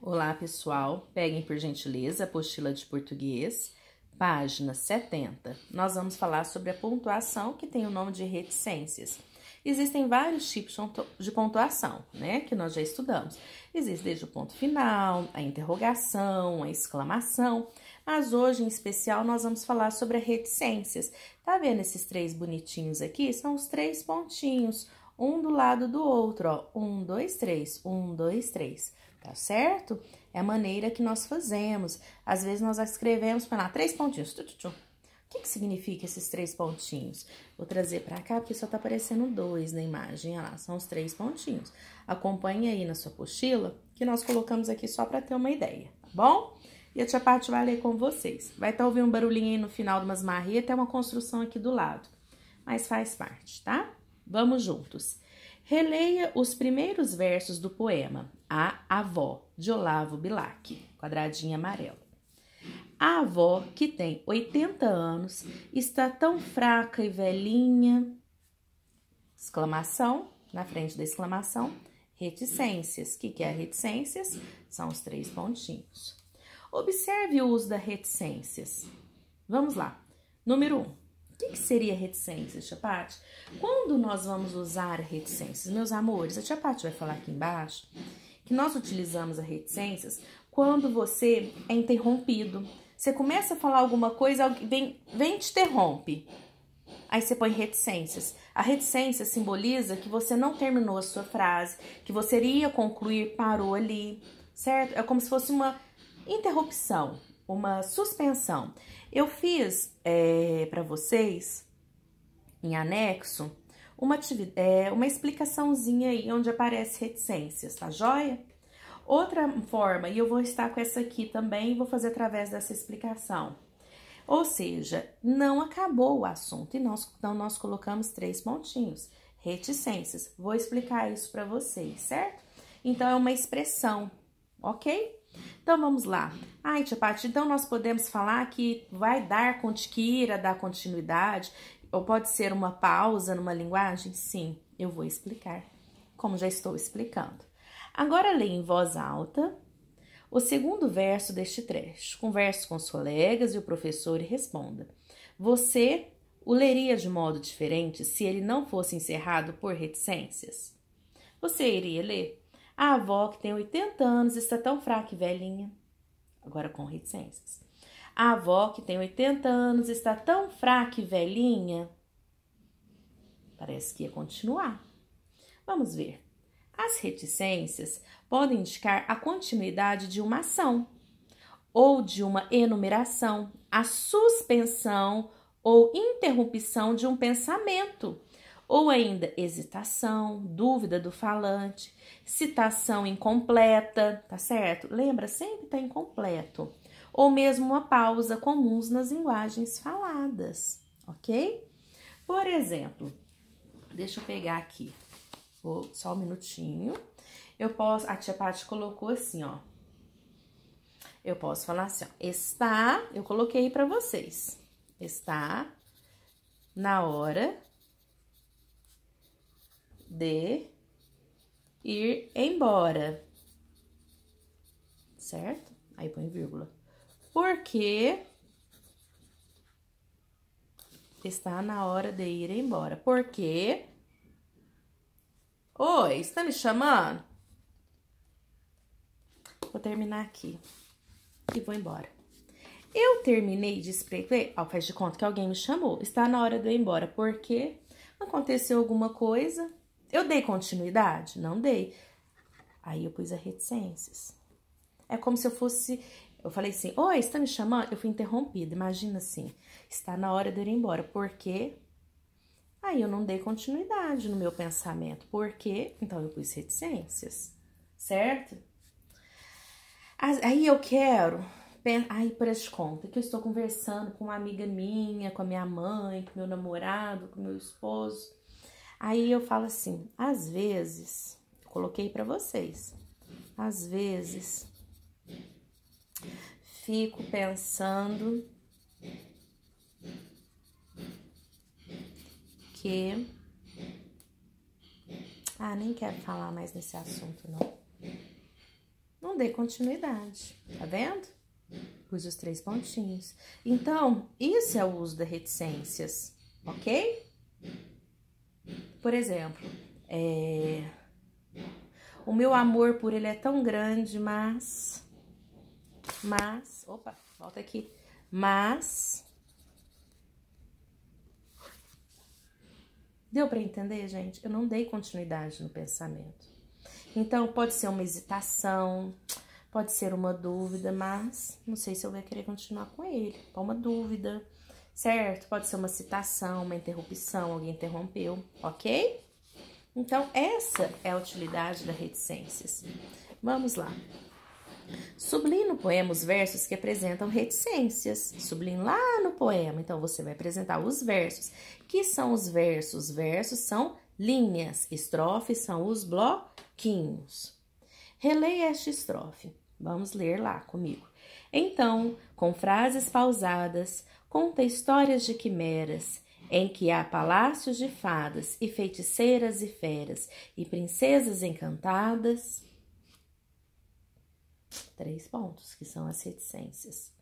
Olá, pessoal. Peguem, por gentileza, a apostila de português, página 70. Nós vamos falar sobre a pontuação, que tem o nome de reticências. Existem vários tipos de pontuação, né, que nós já estudamos. Existe desde o ponto final, a interrogação, a exclamação, mas hoje, em especial, nós vamos falar sobre as reticências. Tá vendo esses três bonitinhos aqui? São os três pontinhos, um do lado do outro, ó. 1, 2, 3, 1, 2, 3. Tá certo? É a maneira que nós fazemos. Às vezes, nós escrevemos para lá, 3 pontinhos. O que significa esses 3 pontinhos? Vou trazer para cá, porque só tá aparecendo 2 na imagem. Olha lá, são os 3 pontinhos. Acompanhe aí na sua apostila, que nós colocamos aqui só para ter uma ideia, tá bom? E a tia Paty vai ler com vocês. Vai estar ouvindo um barulhinho aí no final de umas marretas, é uma construção aqui do lado. Mas faz parte, tá? Vamos juntos. Releia os primeiros versos do poema A Avó, de Olavo Bilac, quadradinho amarelo. A avó, que tem 80 anos, está tão fraca e velhinha. Exclamação, na frente da exclamação, reticências. O que é reticências? São os 3 pontinhos. Observe o uso das reticências. Vamos lá. Número 1. O que seria reticências, tia Paty? Quando nós vamos usar reticências? Meus amores, a tia Paty vai falar aqui embaixo que nós utilizamos as reticências quando você é interrompido. Você começa a falar alguma coisa, alguém vem e te interrompe. Aí você põe reticências. A reticência simboliza que você não terminou a sua frase, que você iria concluir, parou ali, certo? É como se fosse uma interrupção, uma suspensão. Eu fiz para vocês, em anexo, uma explicaçãozinha aí onde aparece reticências, tá joia? Outra forma, e eu vou estar com essa aqui também, vou fazer através dessa explicação. Ou seja, não acabou o assunto, e então nós colocamos 3 pontinhos, reticências. Vou explicar isso para vocês, certo? Então, é uma expressão, ok? Então, vamos lá. Ai, tia Paty, então nós podemos falar que que irá dar continuidade, ou pode ser uma pausa numa linguagem? Sim, eu vou explicar, como já estou explicando. Agora, leia em voz alta o segundo verso deste trecho. Converse com os colegas e o professor e responda. Você o leria de modo diferente se ele não fosse encerrado por reticências? Você iria ler? A avó, que tem 80 anos, está tão fraca e velhinha. Agora com reticências. A avó, que tem 80 anos, está tão fraca e velhinha. Parece que ia continuar. Vamos ver. As reticências podem indicar a continuidade de uma ação, ou de uma enumeração, a suspensão ou interrupção de um pensamento, ou ainda hesitação, dúvida do falante, citação incompleta, tá certo? Lembra, sempre tá incompleto. Ou mesmo uma pausa comuns nas linguagens faladas, ok? Por exemplo, deixa eu pegar aqui, só um minutinho. A tia Paty colocou assim, ó. Eu posso falar assim, ó. Eu coloquei para vocês. Está na hora de ir embora, certo? Aí põe vírgula. Porque está na hora de ir embora. Porque... Oi, está me chamando? Vou terminar aqui e vou embora. Eu terminei de escrever, faz de conta que alguém me chamou. Está na hora de eu ir embora, porque aconteceu alguma coisa. Eu dei continuidade? Não dei. Aí eu pus as reticências. É como se eu fosse... Eu falei assim, oi, está me chamando? Eu fui interrompida, imagina assim. Está na hora de eu ir embora, porque... Aí eu não dei continuidade no meu pensamento. Por quê? Então eu pus reticências, certo? Aí eu quero... Aí, por esse conta, que eu estou conversando com uma amiga minha, com a minha mãe, com meu namorado, com meu esposo. Aí eu falo assim, às vezes, coloquei para vocês, às vezes, fico pensando que... nem quero falar mais nesse assunto, não. Não dei continuidade, tá vendo? Pus os 3 pontinhos. Então, isso é o uso das reticências, ok? Por exemplo, o meu amor por ele é tão grande, mas, opa, volta aqui, mas, deu para entender, gente? Eu não dei continuidade no pensamento. Então, pode ser uma hesitação, pode ser uma dúvida, mas não sei se eu vou querer continuar com ele. É uma dúvida, certo? Pode ser uma citação, uma interrupção, alguém interrompeu, ok? Então, essa é a utilidade das reticências. Vamos lá. Sublinhe no poema os versos que apresentam reticências. Sublinhe lá no poema. Então, você vai apresentar os versos. Que são os versos? Versos são linhas. Estrofes são os bloquinhos. Releia esta estrofe. Vamos ler lá comigo. Então, com frases pausadas, conta histórias de quimeras, em que há palácios de fadas, e feiticeiras e feras, e princesas encantadas. 3 pontos, que são as reticências.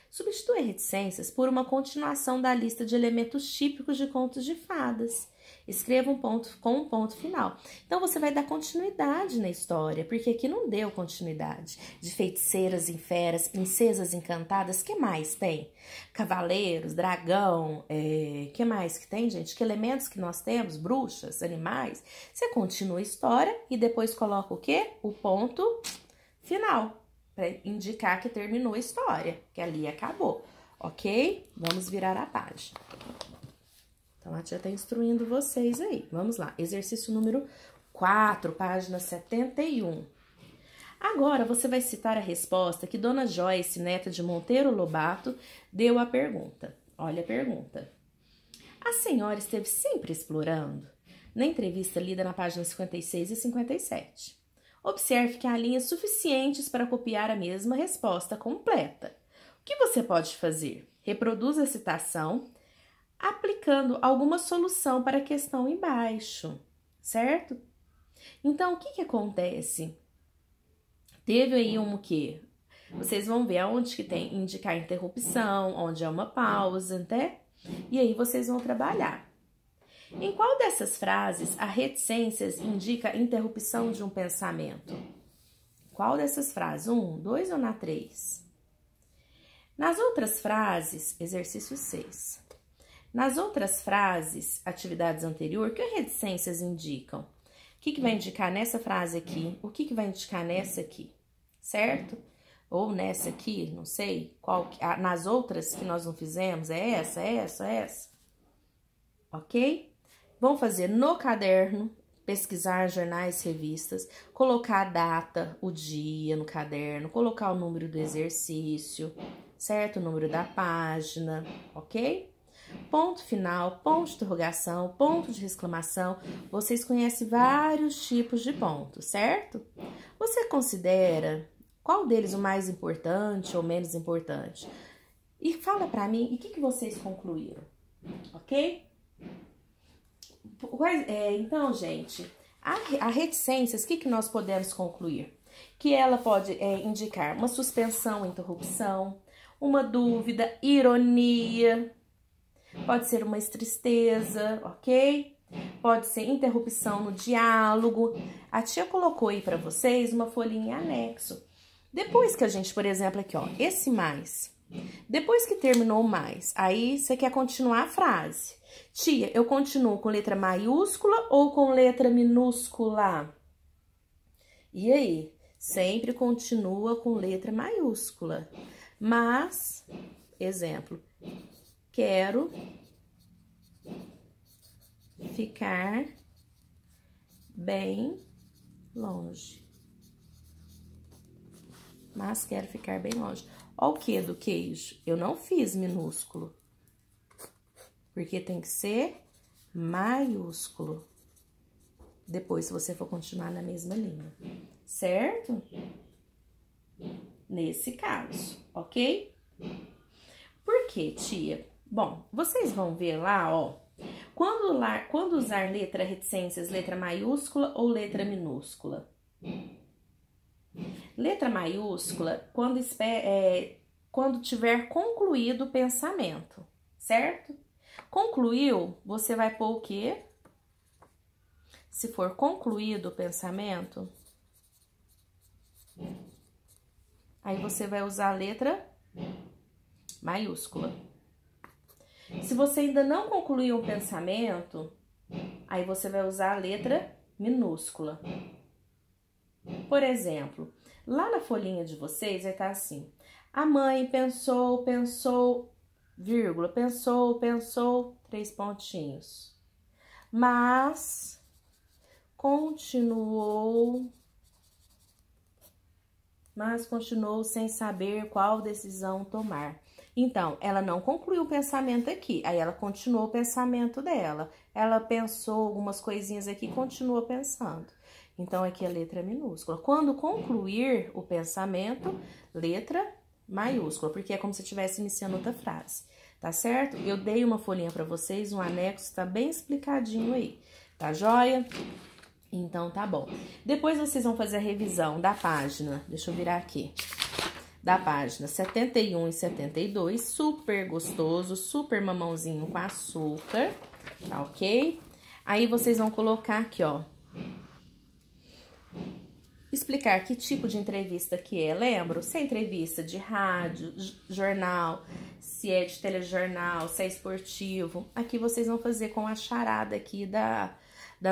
Substitui reticências por uma continuação da lista de elementos típicos de contos de fadas. Escreva um ponto com um ponto final. Então, você vai dar continuidade na história, porque aqui não deu continuidade. De feiticeiras e feras, princesas encantadas, que mais tem? Cavaleiros, dragão, que mais que tem, gente? Que elementos que nós temos? Bruxas, animais. Você continua a história e depois coloca o quê? O ponto final, para indicar que terminou a história, que ali acabou, ok? Vamos virar a página. Então, a tia tá instruindo vocês aí. Vamos lá, exercício número 4, página 71. Agora, você vai citar a resposta que Dona Joyce, neta de Monteiro Lobato, deu à pergunta. Olha a pergunta. A senhora esteve sempre explorando? Na entrevista lida na página 56 e 57. Observe que há linhas suficientes para copiar a mesma resposta completa. O que você pode fazer? Reproduza a citação, aplicando alguma solução para a questão embaixo, certo? Então, o que acontece? Teve aí um quê? Vocês vão ver aonde que tem indicar interrupção, onde é uma pausa, né? E aí vocês vão trabalhar. Em qual dessas frases a reticências indica a interrupção de um pensamento? Qual dessas frases? 1, 2 ou na 3? Nas outras frases, exercício 6. Nas outras frases, atividades anteriores, o que as reticências indicam? O que vai indicar nessa frase aqui? O que vai indicar nessa aqui? Certo? Ou nessa aqui, não sei. Qual? Nas outras que nós não fizemos, é essa. Ok? Vão fazer no caderno, pesquisar jornais, revistas, colocar a data, o dia no caderno, colocar o número do exercício, certo? O número da página, ok? Ponto final, ponto de interrogação, ponto de exclamação. Vocês conhecem vários tipos de pontos, certo? Você considera qual deles o mais importante ou menos importante? E fala pra mim, o que vocês concluíram, ok? Então, gente, a reticências, o que nós podemos concluir? Que ela pode indicar uma suspensão, interrupção, uma dúvida, ironia, pode ser uma tristeza, ok? Pode ser interrupção no diálogo. A tia colocou aí para vocês uma folhinha em anexo. Depois que a gente, por exemplo, aqui, ó, esse mais. Depois que terminou o mais, aí você quer continuar a frase. Tia, eu continuo com letra maiúscula ou com letra minúscula? E aí? Sempre continua com letra maiúscula. Mas, exemplo, quero ficar bem longe. Mas quero ficar bem longe. Ó, o que do queijo? Eu não fiz minúsculo. Porque tem que ser maiúsculo. Depois, se você for continuar na mesma linha. Certo? Nesse caso, ok? Por quê, tia? Bom, vocês vão ver lá, ó. Quando usar reticências, letra maiúscula ou letra minúscula? Letra maiúscula, quando tiver concluído o pensamento, certo? Concluiu, você vai pôr o quê? Se for concluído o pensamento, aí você vai usar a letra maiúscula. Se você ainda não concluiu o pensamento, aí você vai usar a letra minúscula. Por exemplo, lá na folhinha de vocês vai estar assim: a mãe pensou, vírgula, pensou, 3 pontinhos. Mas continuou sem saber qual decisão tomar. Então, ela não concluiu o pensamento aqui, aí ela continuou o pensamento dela. Ela pensou algumas coisinhas aqui e continuou pensando. Então, aqui a letra minúscula. Quando concluir o pensamento, letra maiúscula, porque é como se estivesse iniciando outra frase, tá certo? Eu dei uma folhinha para vocês, um anexo, tá bem explicadinho aí, tá joia? Então, tá bom. Depois vocês vão fazer a revisão da página, deixa eu virar aqui, da página 71 e 72, super gostoso, super mamãozinho com açúcar, tá ok? Aí vocês vão colocar aqui, ó, explicar que tipo de entrevista que é, lembro? Se é entrevista de rádio, jornal, se é de telejornal, se é esportivo. Aqui vocês vão fazer com a charada aqui da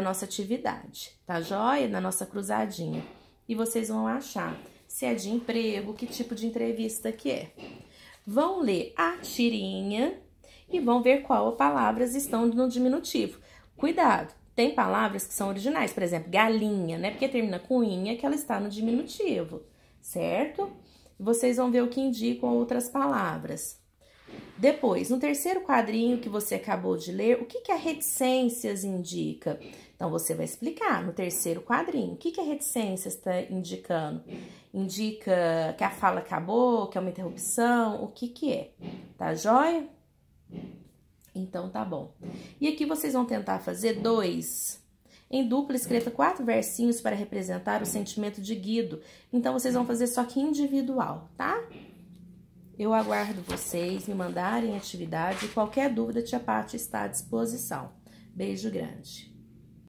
nossa atividade, tá joia? Na nossa cruzadinha. E vocês vão achar se é de emprego, que tipo de entrevista que é. Vão ler a tirinha e vão ver qual palavras estão no diminutivo. Cuidado! Tem palavras que são originais, por exemplo, galinha, né? Porque termina com inha, que ela está no diminutivo, certo? Vocês vão ver o que indicam outras palavras. Depois, no terceiro quadrinho que você acabou de ler, o que a reticências indica? Então, você vai explicar no terceiro quadrinho. O que a reticências está indicando? Indica que a fala acabou, que é uma interrupção, o que é? Tá joia? Então, tá bom. E aqui vocês vão tentar fazer 2. Em dupla, escreva 4 versinhos para representar o sentimento de Guido. Então, vocês vão fazer só que individual, tá? Eu aguardo vocês me mandarem atividade e qualquer dúvida, tia Paty está à disposição. Beijo grande.